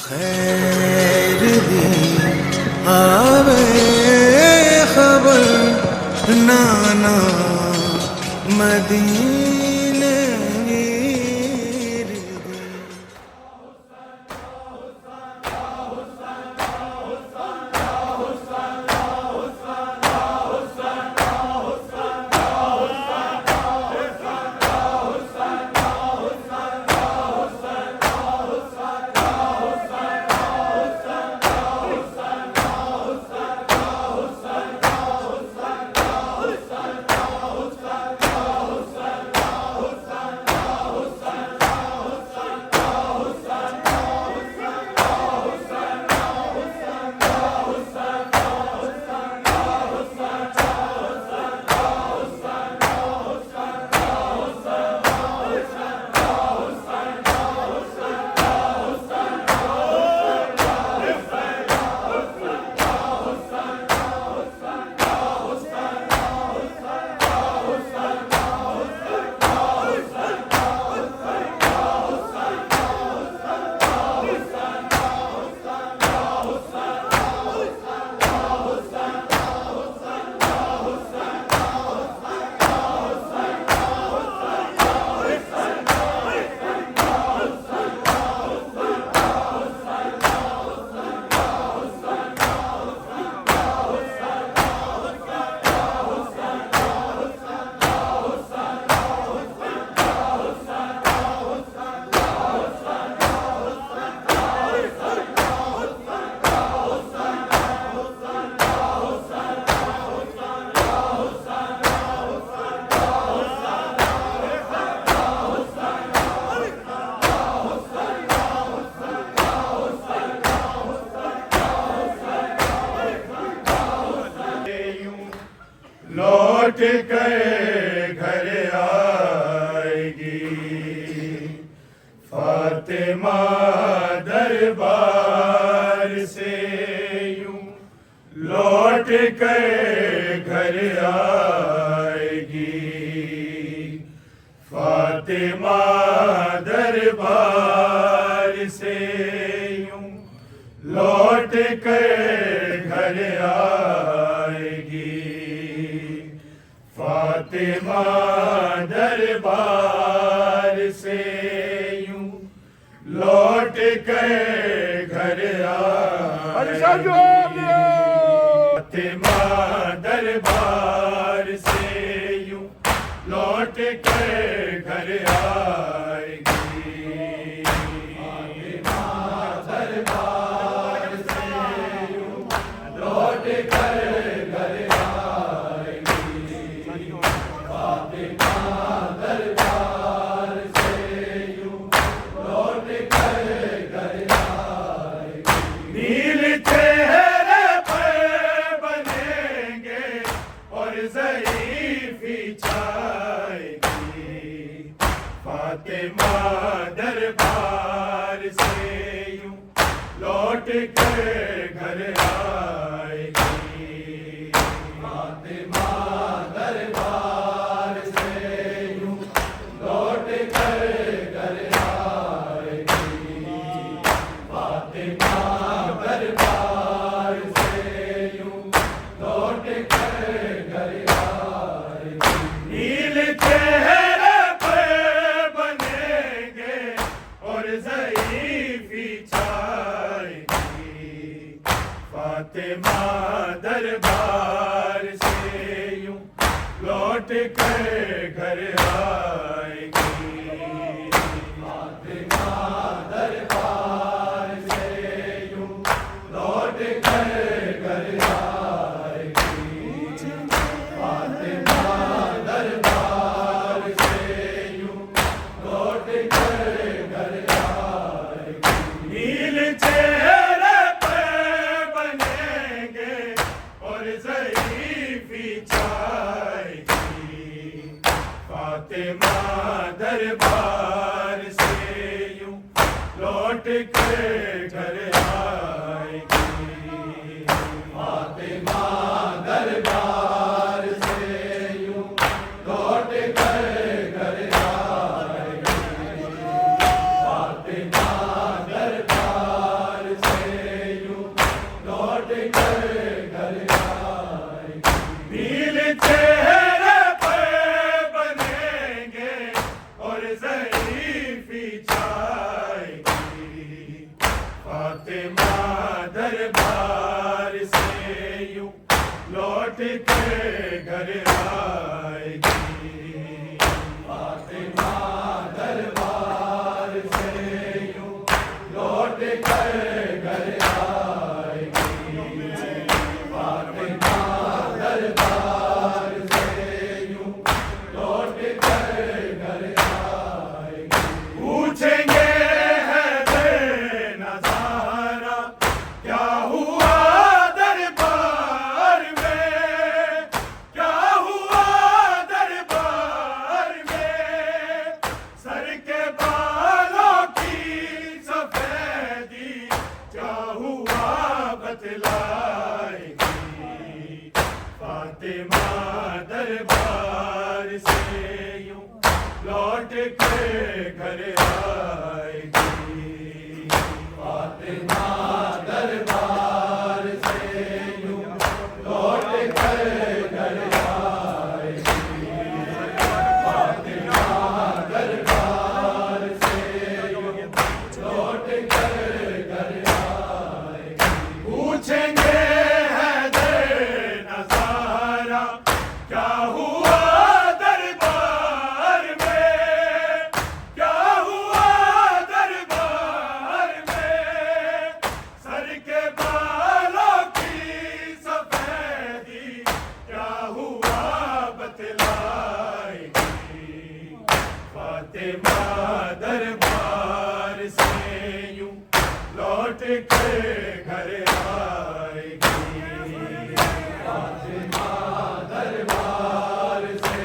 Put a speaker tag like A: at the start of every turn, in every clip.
A: خیر دی آوے خبر نانا مدینے ویر دی
B: لوٹ کے گھر آئے گی فاطمہ دربار سے یوں لوٹ کے گھر آئے گی فاطمہ دربار سے یوں لوٹ کے گھر آئے گی فاطمہ دربار سے یوں لوٹ کے گھر آئے گی فاطمہ دربار سے یوں لوٹ کے گھر آئے گی فاطمہ دربار سے یوں لوٹ کے گھر آئے گی فاطمہ دربار سے یوں لوٹ کے گھر آئے گی نیل چہرے پر بنیں گے اور ضعیفی چھائے گی فاطمہ دربار سے یوں لوٹ کے گھر آئے گی فاطمہ دربار سے یوں لوٹ کے گھر آئے گی فاطمہ دربار سے یوں لوٹ کے گھر آئے گی نیل چہرے پر بنیں گے اور ضعیفی چھائے گی فاطمہ دربار سے یوں لوٹ کے گھر آئے گی فاطمہ دربار سے یوں لوٹ کے گھر آئے گی فاطمہ دربار سے یوں لوٹ کے گھر آئے گی نیل چہرے پر بنیں گے اور ضعیفی چھائے گی فاطمہ دربار سے یوں لوٹ کے گھر آئے گی فاطمہ دربار سے یوں لوٹ کے گھر آئے گی فاطمہ دربار فاطمہ دربار سے یوں لوٹ کے گھر آئے گی، فاطمہ دربار سے یوں لوٹ کر گھر آئے گی، فاطمہ دربار سے یوں لوٹ کر گھر آئے گی، پوچھیں گے فاطمہ دربار سے یوں لوٹ کے گھر آئے گی، فاطمہ دربار سے یوں لوٹ کر گھر آئے گی، فاطمہ دربار سے یوں لوٹ کر گھر آئے گی، پوچھیں گے فاطمہ دربار سے یوں لوٹ کے گھر آئے گی، فاطمہ دربار سے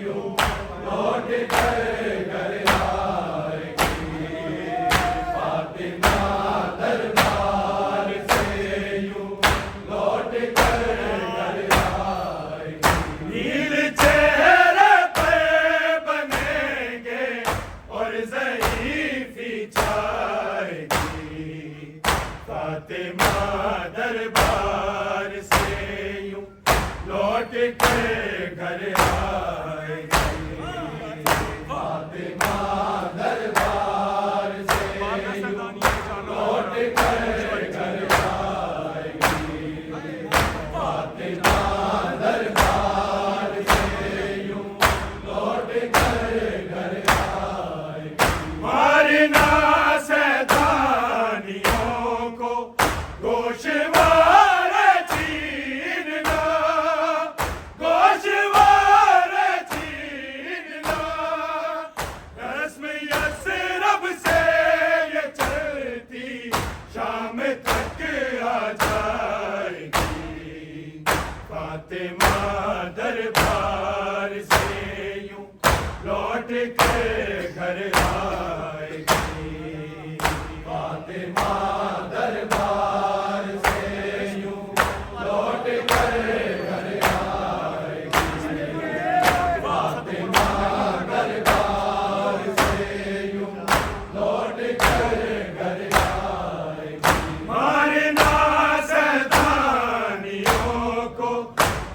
B: یوں لوٹ کر گھر آئے گی، فاطمہ دربار سے یوں لوٹ کر گھر آئے گی، نیل چہرے پہ بنے گے اور ضعیفی چھائے گی، فاطمہ دربار سے یوں لوٹ کے گھر آئے گی، فاطمہ دربار سے یوں لوٹ کر گھر آئے گی، فاطمہ دربار سے یوں لوٹ کر گھر آئے گی، مارنا سیدانیوں کو گوشوار چھیننا، گوشوار چھیننا، رسم یثرب سے یہ چلتی شام تک آ جائے گی، فاطمہ دربار سے یوں لوٹ کے گھر آئے گی، فاطمہ دربار سے یوں لوٹ کر گھر آئے گی، فاطمہ دربار سے یوں لوٹ کر گھر آئے گی، مارنا سیدانیوں کو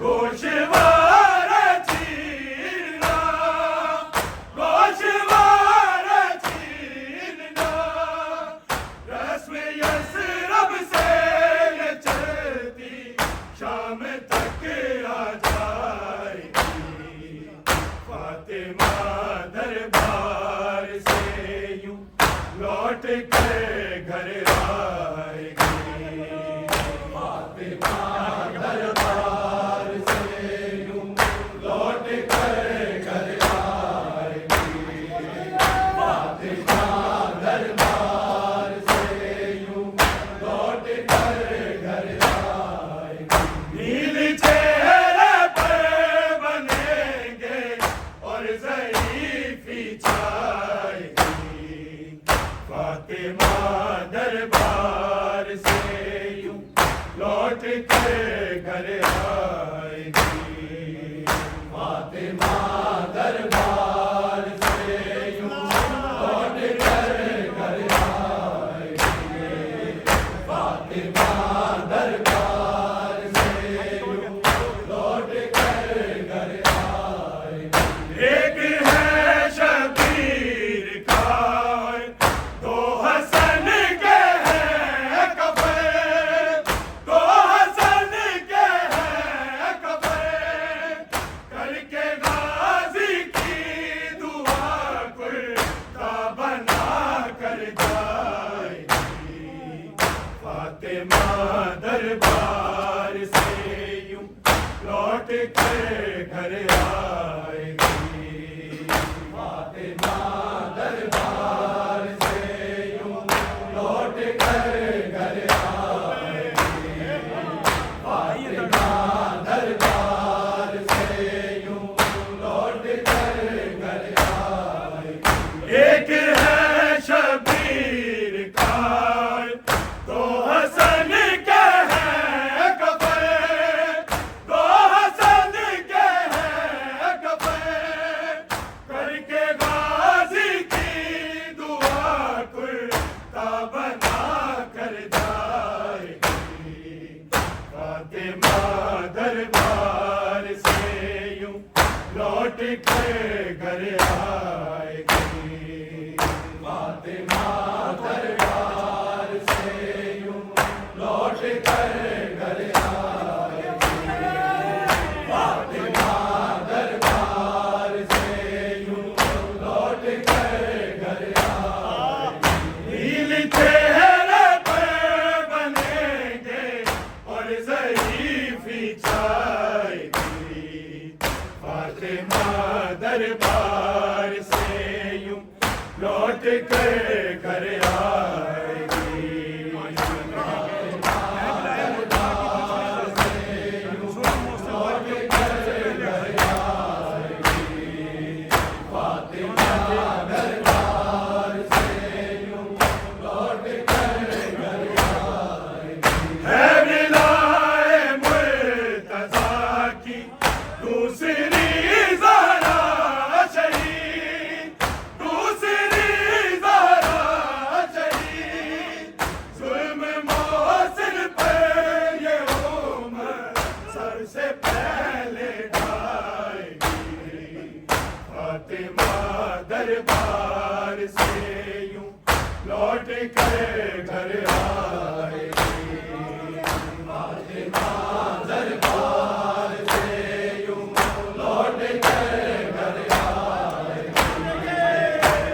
B: گوشوار چھیننا، گوشوار چھیننا، رسم یثرب سے یہ چلتی شام تک آ جائے گی، فاطمہ دربار سے یوں لوٹ کے گھر آئے گی، فاطمہ دربار سے یوں لوٹ کر گھر آئے گی، فاطمہ دربار سے یوں لوٹ کر گھر آئے گی، نیل چہرے پہ بنیں گے اور ضعیفی چھائے گی، فاطمہ دربار سے یوں لوٹ کے گھر آئے گی، فاطمہ دربار سے یوں لوٹ کر گھر آئے گی، فاطمہ دربار سے یوں لوٹ کر گھر آئے گی، ایک ہے شبیر کا اور دو حسن کے ہیں فاطمہ دربار سے یوں لوٹ کر گھر آئے گی فاطمہ دربار سے یوں لوٹ کر گھر آئے گی فاطمہ دربار سے یوں لوٹ کر گھر آئے گی ایک ہے شبیر کا تو حسن کے ہے کفن تو حسن کے ہے کفن کر کے غازی کی دعا کرتا بنا کر جائے گی فاطمہ دربار سے یوں لوٹ کر گھر آئے گی فاطمہ دربار سے یوں لوٹ کر گھر آئے گی فاطمہ دربار سے یوں لوٹ کر گھر آئے گی نیل چہرے پر بنیں گے اور ضعیفی چھائے گی فاطمہ دربار سے یوں لوٹ کر گھر آئے گی ہے ولائے مرتضیٰ کی دوسری زہرا شہید دوسری زہرا شہید ظلم محسن پر یہ عمر سر سے پہلے ڈھائے گی فاطمہ دربار سے یوں لوٹ کر گھر آئے گی فاطمہ دربار سے یوں لوٹ کر گھر آئے گی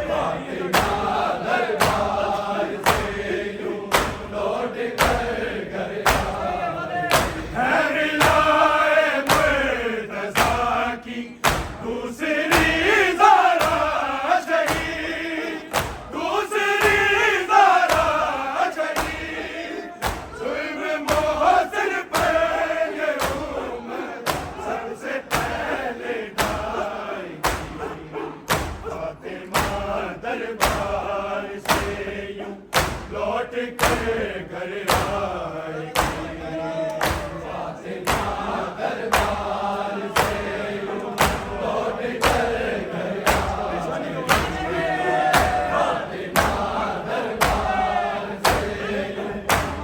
B: فاطمہ دربار سے یوں لوٹ کر گھر آئے گی ہے ولائے مرتضیٰ کی دوسری زہرا شہید دوسری زہرا شہید ظلم محسن پر یہ عمر سب سے پہلے ڈھائے گی فاطمہ دربار سے یوں لوٹ کر گھر آئے گی فاطمہ دربار سے یوں لوٹ کر گھر آئے گی فاطمہ دربار سے یوں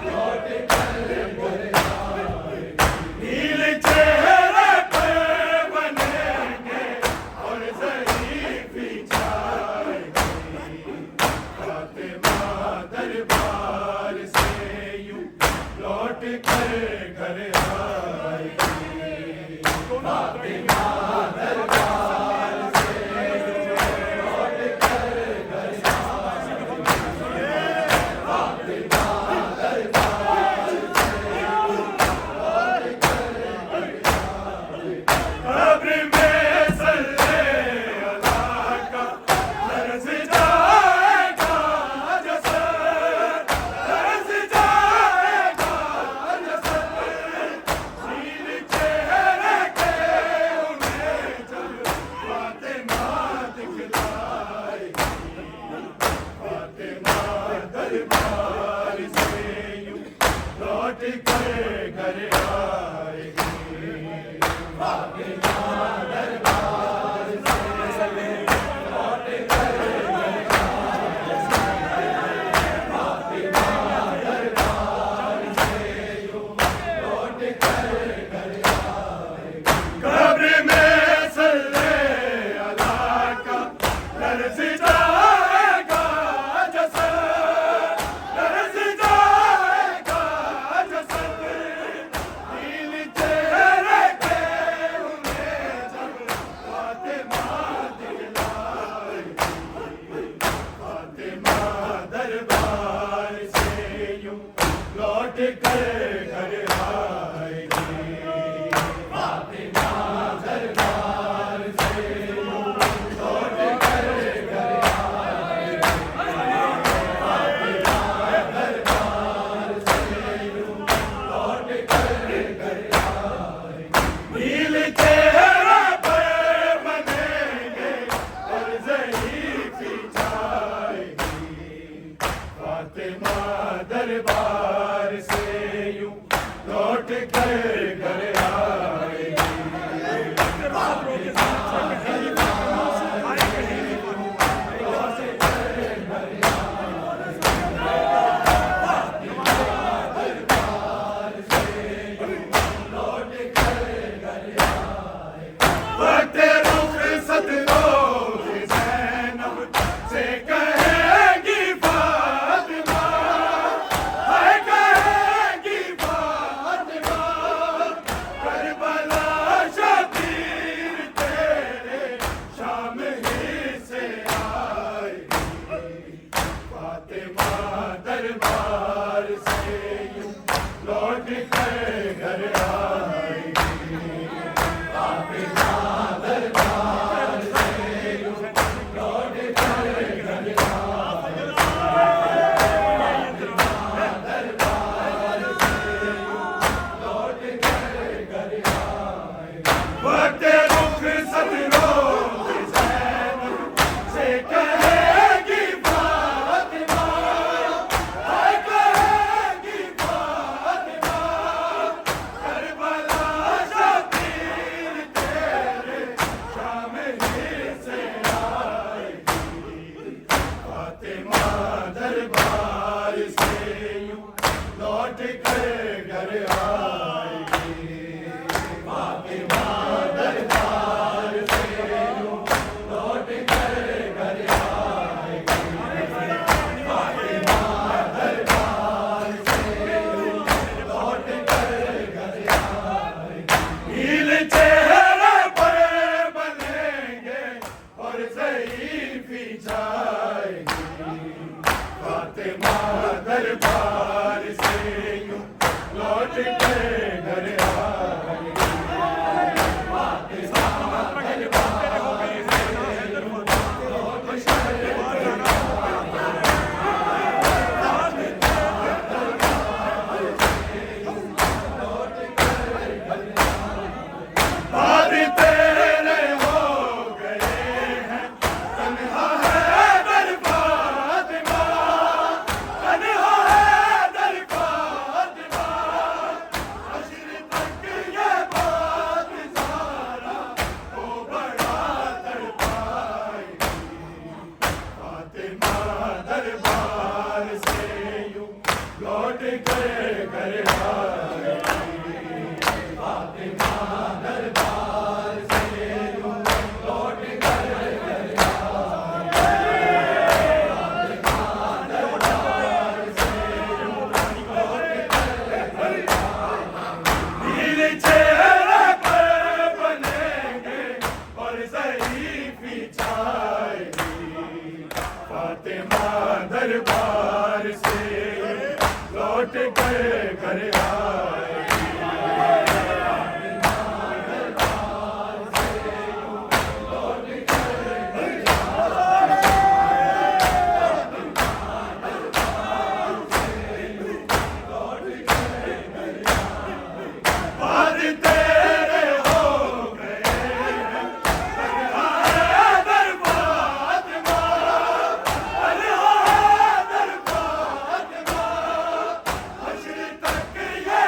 B: لوٹ کر گھر آئے گی نیل چہرے پر بنیں گے اور ضعیفی چھائے گی فاطمہ دربار سے یوں لوٹ کر گھر آئے گی فاطمہ دربار سے لوٹ کر گھر آئے گی فاطمہ دربار سے لوٹ کر گھر آئے گی قبر میں صلی اللہ کا لرز جائے گا جسد لرز جائے گا جسد نیل چہرے کے انہیں جب فاطمہ دکھلائے گی فاطمہ دربار سے یوں لوٹ کر گھر آئے گی فاطمہ دربار سے لوٹ کر گھر آئے گی فاطمہ دربار سے یوں لوٹ کر گھر آئے گی قبر میں صلی اللہ کا لرز جائے گا جسد لرز جائے گا جسد نیل چہرے کے انہیں جب فاطمہ دکھلائے گی فاطمہ دربار سے یوں لوٹ کر گھر آئے گی فاطمہ دربار سے لوٹ کر گھر آئے گی فاطمہ دربار سے لوٹ کر گھر آئے گی نیل چہرہ پر بنیں گے اور ضعیفی چھائے گی فاطمہ دربار سے یوں لوٹ کر گھر آئے گی وقت رخصت روز زینب سے کہے گی فاطمہ ہے کہے گی فاطمہ کربلا شبیر تیرے شام ہی سے آئے گی فاطمہ دربار سے یوں لوٹ کر گھر آئے گی فاطمہ دربار سے یوں لوٹ کر گھر آئے گی فاطمہ دربار سے یوں لوٹ کر گھر آئے گی وقت رخصت روز زینب سے کہے گی فاطمہ ہے کہے گی فاطمہ کربلا شبیر تیرے شام ہی سے آئے گی فاطمہ دربار سے یوں لوٹ کر گھر آئے گی فاطمہ دربار سے یوں لوٹ کر گھر آئے گی فاطمہ دربار سے یوں لوٹ کر گھر آئے گی نیل چہرہ پر بنیں گے اور ضعیفی چھائے گی فاطمہ دربار سے یوں لوٹ کر گھر آئے گی فاطمہ دربار سے یوں لوٹ کر بعد تیرے ہو گئے ہیں تنہا ہے در فاطمہ تنہا ہے در فاطمہ حشر تک یہ بات زہرا کو بڑا تڑپائے گی فاطمہ دربار سے یوں لوٹ کر گھر آئے گی فاطمہ دربار سے یوں لوٹ کر گھر نیل چہرہ پر بنیں گے اور ضعیفی چھائے گی فاطمہ دربار سے لوٹ کر گھر آئے گی بعد تیرے ہو گئے ہیں تنہا ہے در فاطمہ تنہا ہے در فاطمہ حشر تک یہ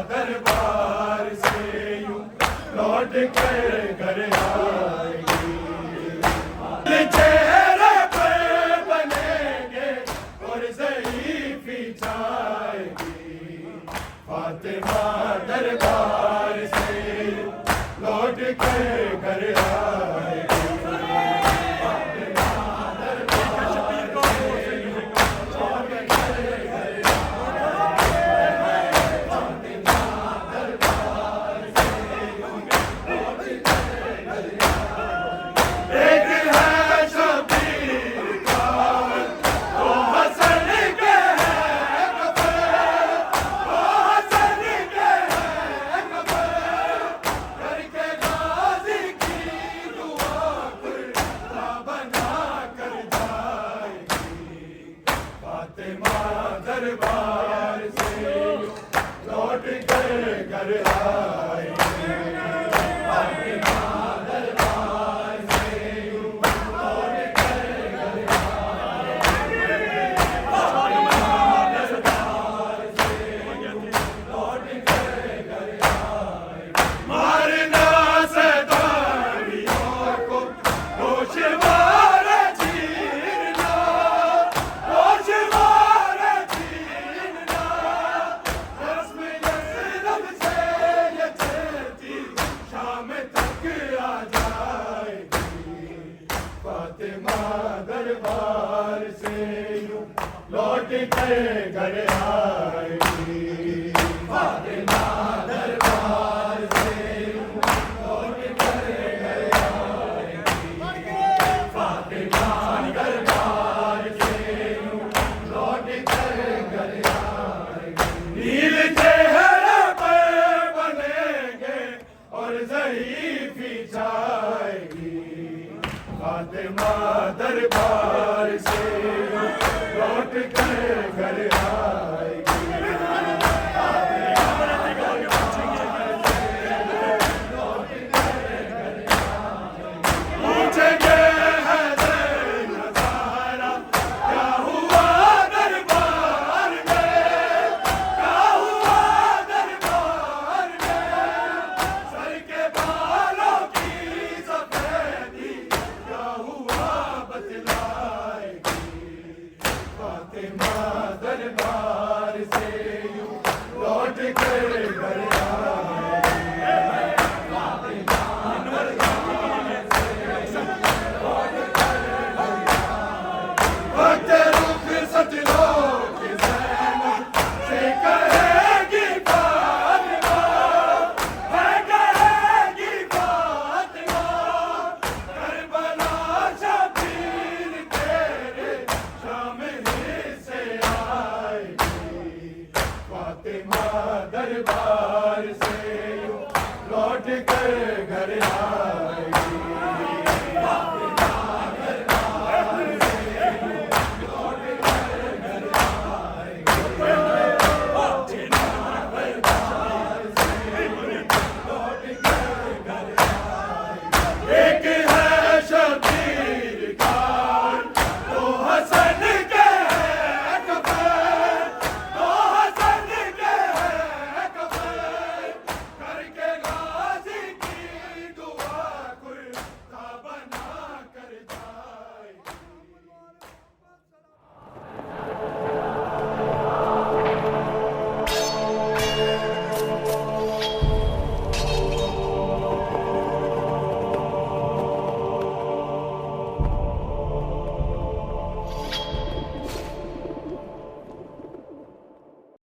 B: دربار سے یوں لوٹ کر گھر آئے گی چہرے پر بنیں گے اور ضعیفی چھائے گی فاطمہ دربار سے یوں لوٹ کر گھر آئے گی دربار سے لوٹ کر گھر آئے دربار سے لوٹ کر گھر آئے مارنا ستاریوں کو گوشوار چیرنا گوشوار شام تک آ جائے گی فاطمہ دربار سے یوں لوٹ کر گھر آئے گی فاطمہ دربار سے یوں لوٹ کر گھر آئے گی فاطمہ دربار سے یوں لوٹ کر گھر آئے گی نیل چہرے پر بنیں گے اور ضعیفی چھائے گی فاطمہ دربار سے لوٹ کر گھر آئے گی پوچھیں گے حیدر نظارہ کیا ہوا دربار میں کیا ہوا دربار میں سر کے بالوں کی سفیدی کیا ہوا بتلائے گی فاطمہ دربار سے یوں لوٹ کر گھر آئے وقت رخ سجدوں کی زینب سے کہے گی فاطمہ ہے کہے گی فاطمہ کربلا شبیر تیرے شام ہی سے آئے گی فاطمہ دربار سے